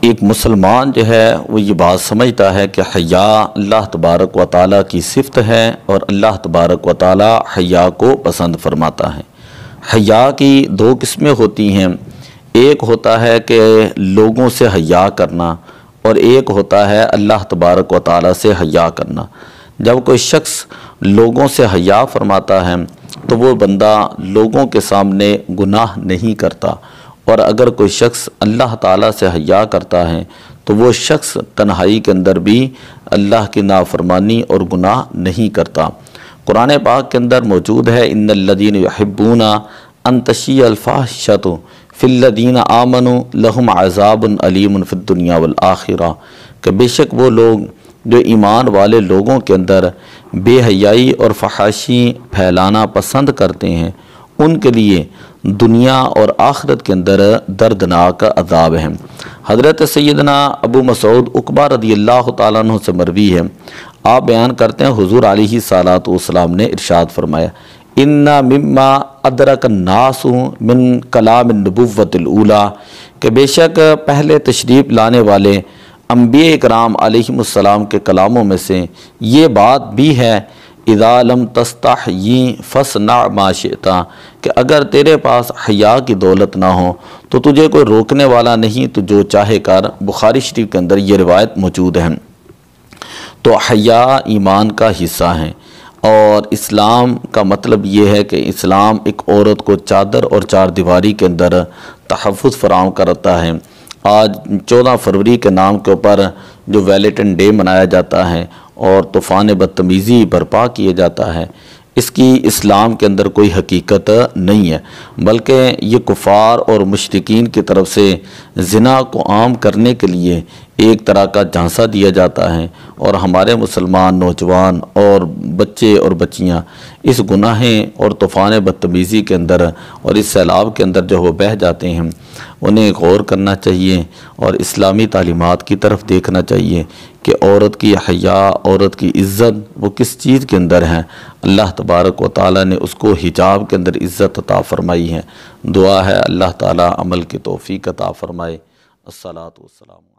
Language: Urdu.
ایک مسلمان جو ہے وہ یہ بات سمجھتا ہے کہ حیا اللہ تبارک و تعالیٰ کی صفت ہے اور اللہ تبارک و تعالیٰ حیا کو پسند فرماتا ہے۔ حیا کی دو قسمیں ہوتی ہیں، ایک ہوتا ہے کہ لوگوں سے حیا کرنا اور ایک ہوتا ہے اللہ تبارک و تعالیٰ سے حیا کرنا۔ جب کوئی شخص لوگوں سے حیا فرماتا ہے تو وہ بندہ لوگوں کے سامنے گناہ نہیں کرتا، اور اگر کوئی شخص اللہ تعالیٰ سے حیا کرتا ہے تو وہ شخص تنہائی کے اندر بھی اللہ کی نافرمانی اور گناہ نہیں کرتا۔ قرآن پاک کے اندر موجود ہے ان الذین یحبون ان تشیع الفاحشۃ فی الذین آمنوا لہم عذاب علیم فی الدنیا والآخرہ، کہ بے شک وہ لوگ جو ایمان والے لوگوں کے اندر بے حیائی اور فحاشی پھیلانا پسند کرتے ہیں ان کے لیے دنیا اور آخرت کے اندر دردناک عذاب ہے۔ حضرت سیدنا ابو مسعود عقبہ رضی اللہ تعالیٰ عنہ سے مروی ہے، آپ بیان کرتے ہیں حضور علیہ الصلاۃ والسلام نے ارشاد فرمایا ان مما ادرک الناس من کلام النبوۃ الاولیٰ، کہ بے شک پہلے تشریف لانے والے انبیاء اکرام علیہم السلام کے کلاموں میں سے یہ بات بھی ہے اذا لم تستحیی فاصنع ما شئت، کہ اگر تیرے پاس حیا کی دولت نہ ہو تو تجھے کوئی روکنے والا نہیں، تو جو چاہے کر۔ بخاری شریف کے اندر یہ روایت موجود ہے۔ تو حیا ایمان کا حصہ ہے، اور اسلام کا مطلب یہ ہے کہ اسلام ایک عورت کو چادر اور چار دیواری کے اندر تحفظ فراہم کرتا ہے۔ آج 14 فروری کے نام کے اوپر جو ویلنٹائن ڈے منایا جاتا ہے اور طوفان بدتمیزی برپا کیا جاتا ہے، اس کی اسلام کے اندر کوئی حقیقت نہیں ہے، بلکہ یہ کفار اور مشرکین کی طرف سے زنا کو عام کرنے کے لیے ایک طرح کا جھانسا دیا جاتا ہے، اور ہمارے مسلمان نوجوان اور بچے اور بچیاں اس گناہیں اور طوفان بدتمیزی کے اندر اور اس سیلاب کے اندر جو وہ بہہ جاتے ہیں، انہیں غور کرنا چاہیے اور اسلامی تعلیمات کی طرف دیکھنا چاہیے کہ عورت کی حیا، عورت کی عزت وہ کس چیز کے اندر ہے۔ اللہ تبارک و تعالیٰ نے اس کو حجاب کے اندر عزت عطا فرمائی ہے۔ دعا ہے اللہ تعالیٰ عمل کی توفیق عطا فرمائے۔ الصلاۃ والسلام۔